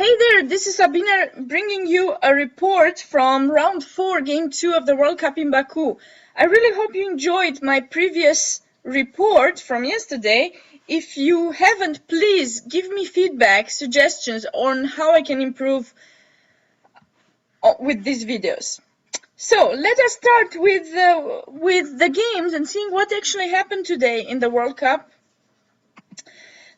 Hey there, this is Sabina bringing you a report from round 4, game 2 of the World Cup in Baku. I really hope you enjoyed my previous report from yesterday. If you haven't, please give me feedback, suggestions on how I can improve with these videos. So let us start with the games and seeing what actually happened today in the World Cup.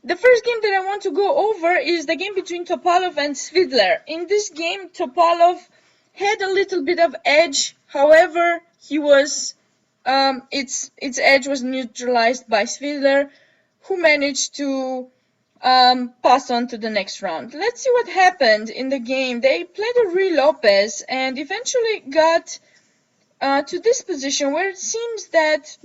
The first game that I want to go over is the game between Topalov and Svidler. In this game, Topalov had a little bit of edge. However, he was its edge was neutralized by Svidler, who managed to pass on to the next round. Let's see what happened in the game. They played a Ruy Lopez and eventually got to this position where it seems that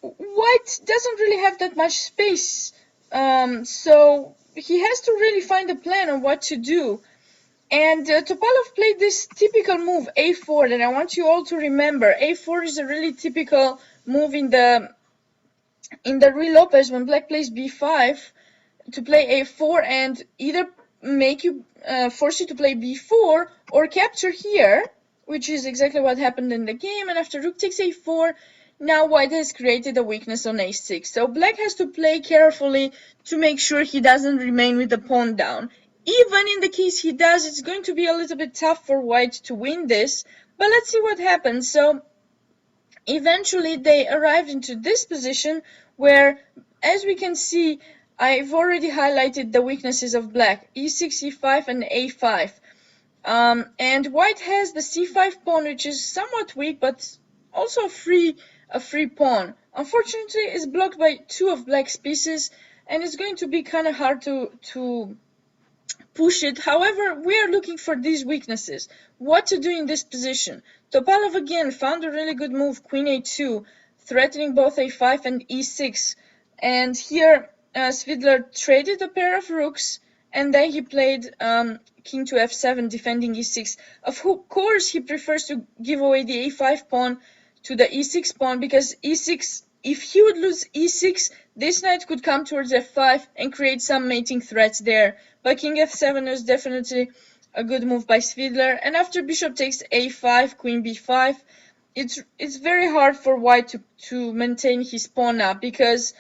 White doesn't really have that much space, so he has to really find a plan on what to do. And Topalov played this typical move, a4, that I want you all to remember. a4 is a really typical move in the Ruy Lopez when Black plays b5, to play a4 and either make you force you to play b4 or capture here, which is exactly what happened in the game. And after Rook takes a4, now White has created a weakness on a6. So Black has to play carefully to make sure he doesn't remain with the pawn down. Even in the case he does, it's going to be a little bit tough for White to win this. But let's see what happens. So eventually they arrived into this position where, as we can see, I've already highlighted the weaknesses of Black, e6, e5, and a5. And White has the c5 pawn, which is somewhat weak, but also a free pawn. Unfortunately, it's blocked by two of Black's pieces, and it's going to be kind of hard to push it. However, we are looking for these weaknesses. What to do in this position? Topalov again found a really good move, queen a2, threatening both a5 and e6. And here Svidler traded a pair of rooks, and then he played king to f7, defending e6. Of course, he prefers to give away the a5 pawn to the e6 pawn, because e6, if he would lose e6, this knight could come towards f5 and create some mating threats there. But king f7 is definitely a good move by Svidler. And after bishop takes a5, queen b5, it's very hard for White to maintain his pawn up, because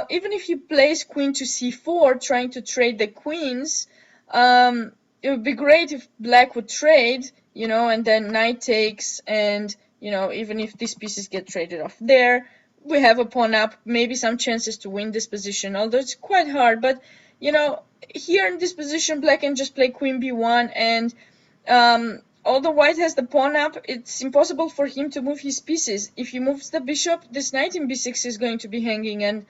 even if he plays queen to c4, trying to trade the queens, it would be great if Black would trade, and then knight takes, and even if these pieces get traded off there, we have a pawn up, maybe some chances to win this position, although it's quite hard. But here in this position, Black can just play queen b1, and although White has the pawn up, it's impossible for him to move his pieces. If he moves the bishop, this knight in b6 is going to be hanging and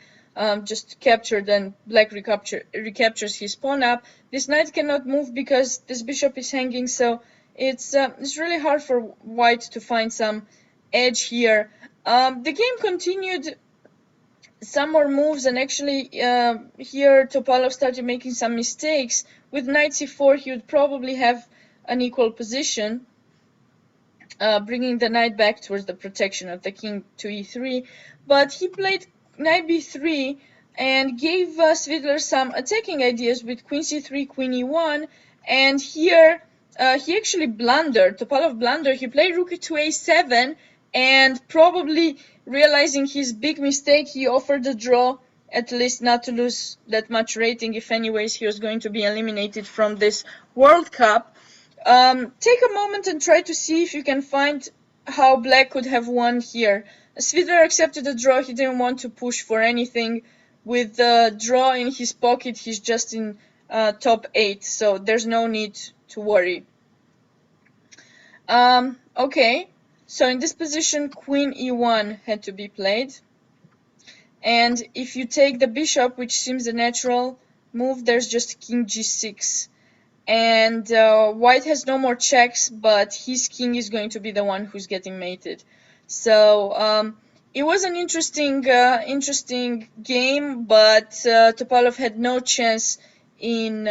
just captured, and Black recaptures his pawn up. This knight cannot move because this bishop is hanging, so it's really hard for White to find some edge here. The game continued, some more moves, and actually here Topalov started making some mistakes. With knight c4, he would probably have an equal position, bringing the knight back towards the protection of the king to e3. But he played knight b3 and gave Svidler some attacking ideas with queen c3, queen e1, and here he actually blundered. Topalov blundered. He played rook to a7, and probably realizing his big mistake, he offered a draw, at least not to lose that much rating, if anyways he was going to be eliminated from this World Cup. Take a moment and try to see if you can find how Black could have won here. Svidler accepted a draw. He didn't want to push for anything. With the draw in his pocket, he's just in top 8, so there's no need to worry. Okay, so in this position, queen e1 had to be played. And if you take the bishop, which seems a natural move, there's just king g6. And White has no more checks, but his king is going to be the one who's getting mated. So it was an interesting game, but Topalov had no chance in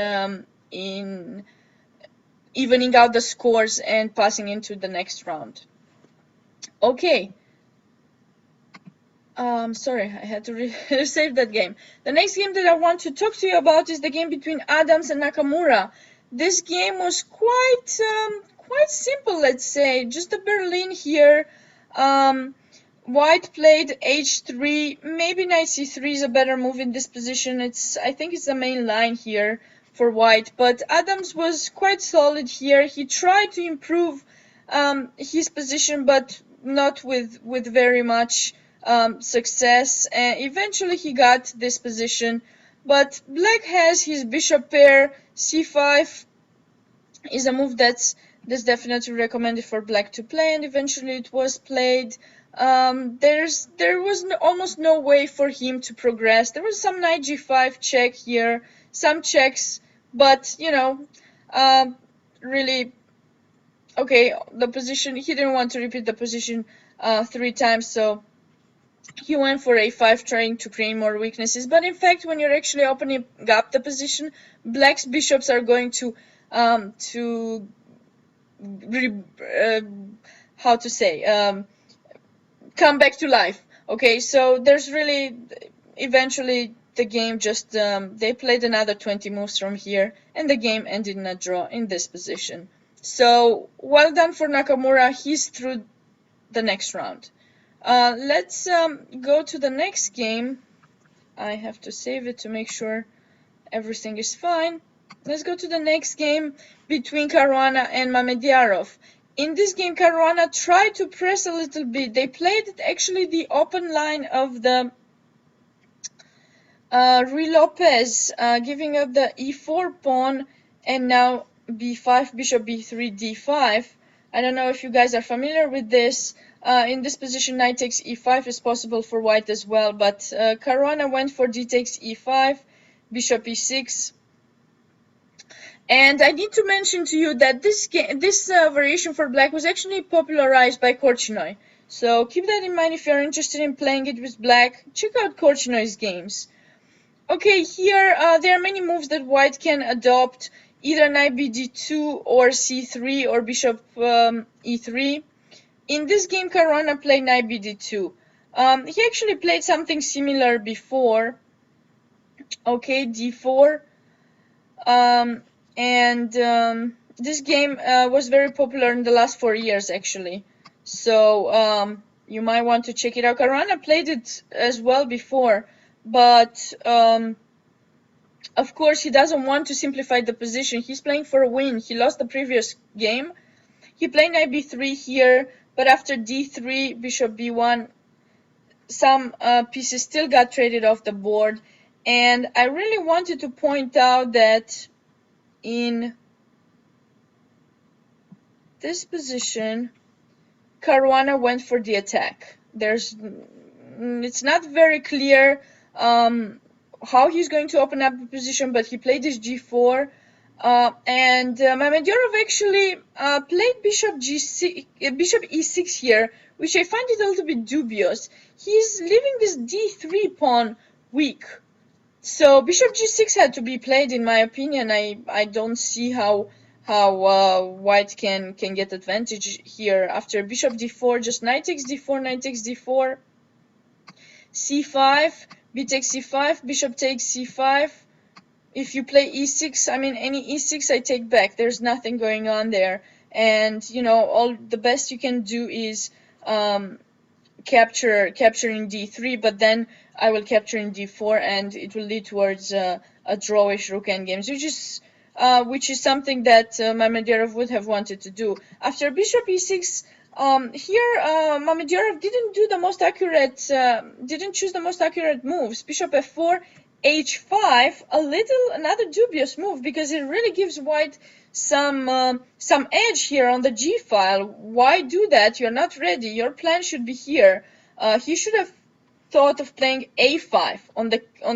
evening out the scores and passing into the next round. Okay. Sorry, I had to save that game. The next game that I want to talk to you about is the game between Adams and Nakamura. This game was quite simple, let's say. Just a Berlin here. White played h3. Maybe knight c3 is a better move in this position. I think it's the main line here for white. But Adams was quite solid here. He tried to improve his position, but not with very much success. And eventually he got this position. But black has his bishop pair. C5 is a move that's definitely recommended for black to play, and eventually it was played. There was almost no way for him to progress. There was some knight g5 check here, some checks, but really, okay, the position, he didn't want to repeat the position 3 times, so he went for a5, trying to create more weaknesses. But in fact, when you're actually opening up the position, black's bishops are going to how to say, come back to life. Okay, so there's really, eventually the game just, they played another 20 moves from here, and the game ended in a draw in this position. So well done for Nakamura. He's through the next round. Let's go to the next game. I have to save it to make sure everything is fine. Let's go to the next game between Caruana and Mamedyarov. In this game, Caruana tried to press a little bit. They played actually the open line of the Ruy Lopez, giving up the e4 pawn, and now b5, bishop b3, d5. I don't know if you guys are familiar with this. In this position, knight takes e5 is possible for white as well, but Caruana went for d takes e5, bishop e6. And I need to mention to you that this variation for black was actually popularized by Korchnoi. So keep that in mind if you're interested in playing it with black. Check out Korchnoi's games. Okay, here there are many moves that white can adopt, either knight bd2 or c3 or bishop e3. In this game, Caruana played knight bd2. He actually played something similar before. Okay, d4. This game was very popular in the last 4 years, actually. So you might want to check it out. Caruana played it as well before, but of course he doesn't want to simplify the position. He's playing for a win. He lost the previous game. He played knight b3 here, but after d3, bishop b1, some pieces still got traded off the board. And I really wanted to point out that in this position, Caruana went for the attack. It's not very clear how he's going to open up the position, but he played this g4. And Mamedyarov actually played bishop e6 here, which I find it a little bit dubious. He's leaving this d3 pawn weak. So bishop g6 had to be played, in my opinion. I don't see how white can get advantage here. After bishop d4, just knight takes d4, knight takes d4, c5, b takes c5, bishop takes c5. If you play e6, I mean any e6 I take back. There's nothing going on there. And all the best you can do is capturing d3, but then I will capture in d4, and it will lead towards a drawish rook endgames, which is something that Mamedyarov would have wanted to do. After bishop e6, here Mamedyarov didn't choose the most accurate moves. Bishop f4, h5, another dubious move, because it really gives white some edge here on the g file. Why do that? You're not ready. Your plan should be here. He should have thought of playing a5 on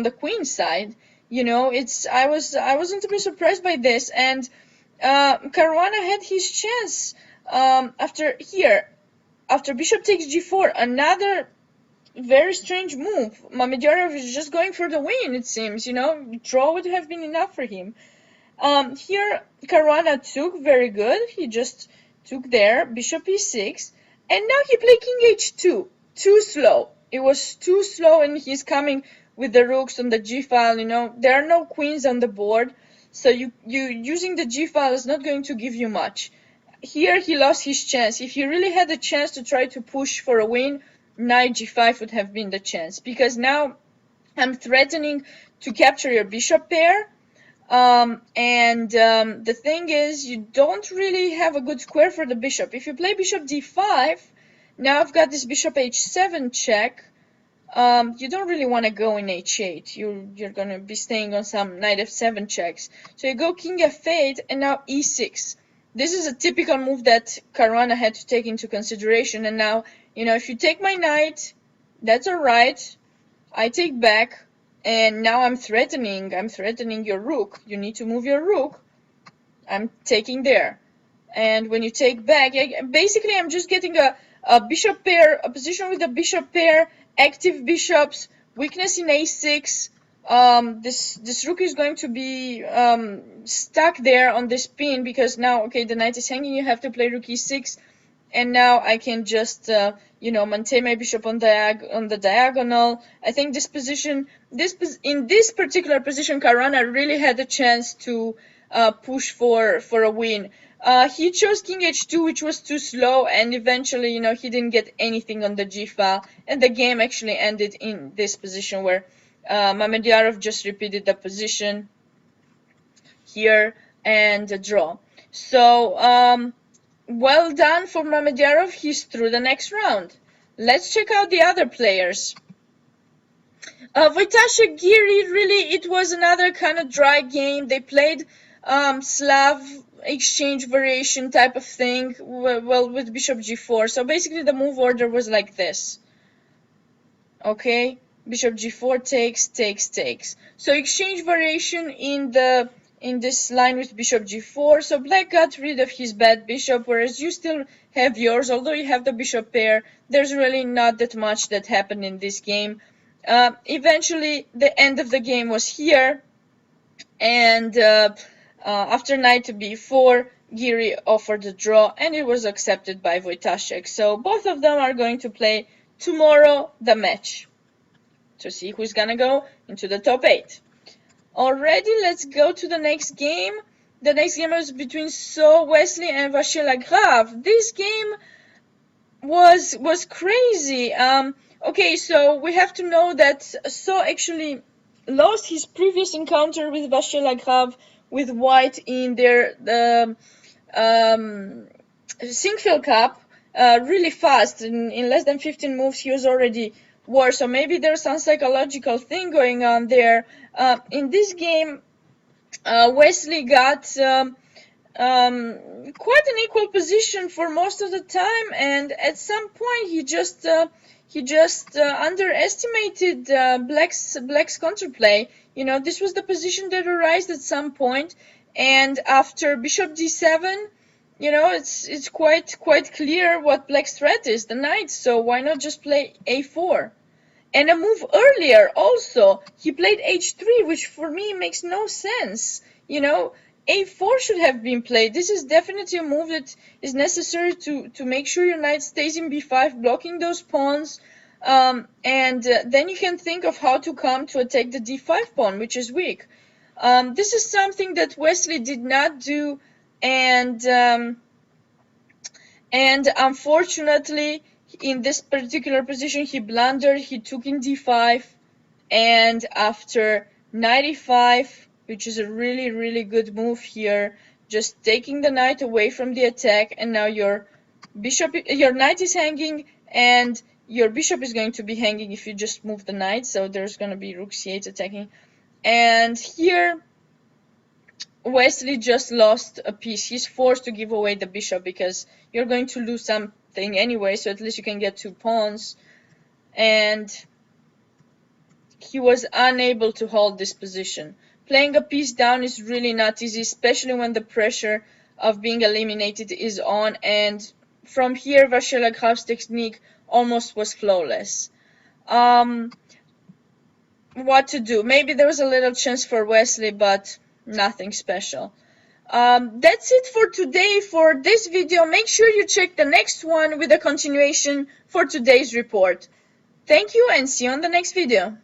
the queen side. I was a bit surprised by this, and Caruana had his chance after bishop takes g4, another very strange move. Mamedyarov is just going for the win, it seems. Draw would have been enough for him. Here Caruana took very good. He just took there, bishop e6, and now he played king h2. Too slow. It was too slow, and he's coming with the rooks on the G file. You know, there are no queens on the board, so you using the G file is not going to give you much. Here he lost his chance. If he really had a chance to try to push for a win, knight G5 would have been the chance, because now I'm threatening to capture your bishop pair. The thing is, you don't really have a good square for the bishop. If you play bishop d5, now I've got this bishop h7 check. You don't really want to go in h8. You're going to be staying on some knight f7 checks. So you go king f8 and now e6. This is a typical move that Caruana had to take into consideration. And now, you know, if you take my knight, that's alright. I take back. And now I'm threatening your rook. You need to move your rook. I'm taking there. And when you take back, basically I'm just getting a bishop pair, a position with a bishop pair, active bishops, weakness in a6. This rook is going to be stuck there on this pin, because now, okay, the knight is hanging, you have to play rook e6. And now I can just, you know, maintain my bishop on the diagonal. I think this position, in this particular position, Caruana really had a chance to push for a win. He chose king h2, which was too slow, and eventually, you know, he didn't get anything on the g file, and the game actually ended in this position where Mamedyarov just repeated the position here and a draw. So, well done for Mamedyarov, he's through the next round. Let's check out the other players. Wojciech Giri, really, it was another kind of dry game. They played Slav exchange variation type of thing, well, with bishop g4. So basically the move order was like this. Okay, bishop g4 takes, takes, takes. So exchange variation in this line with bishop g4. So black got rid of his bad bishop, whereas you still have yours. Although you have the bishop pair, there's really not that much that happened in this game. Eventually, the end of the game was here, and after knight to b4, Giri offered a draw, and it was accepted by Wojciech. So both of them are going to play tomorrow the match to see who's gonna go into the top 8. Already, let's go to the next game. The next game was between So Wesley and Vasyl Agraf. This game was crazy. Okay, so we have to know that So actually lost his previous encounter with Vasyl Agraf with white in their Sinquefield Cup really fast. In less than 15 moves, he was already worse. So maybe there's some psychological thing going on there. In this game, Wesley got quite an equal position for most of the time, and at some point he just underestimated Black's counterplay. You know, this was the position that arose at some point, and after bishop d7, you know, it's quite clear what Black's threat is, the knight. So why not just play a4? And a move earlier also, he played h3, which for me makes no sense. You know, a4 should have been played. This is definitely a move that is necessary to make sure your knight stays in b5, blocking those pawns. Then you can think of how to come to attack the d5 pawn, which is weak. This is something that Wesley did not do, and unfortunately, in this particular position, he blundered. He took in d5, and after knight e5, which is a really good move here, just taking the knight away from the attack, and now your knight is hanging, and your bishop is going to be hanging if you just move the knight. So there's going to be rook c8 attacking, and here Wesley just lost a piece. He's forced to give away the bishop because you're going to lose something anyway, so at least you can get 2 pawns. And he was unable to hold this position. Playing a piece down is really not easy, especially when the pressure of being eliminated is on. And from here, Vasyl Agraf's technique almost was flawless. What to do? Maybe there was a little chance for Wesley, but nothing special. That's it for today for this video. Make sure you check the next one with a continuation for today's report. Thank you and see you on the next video.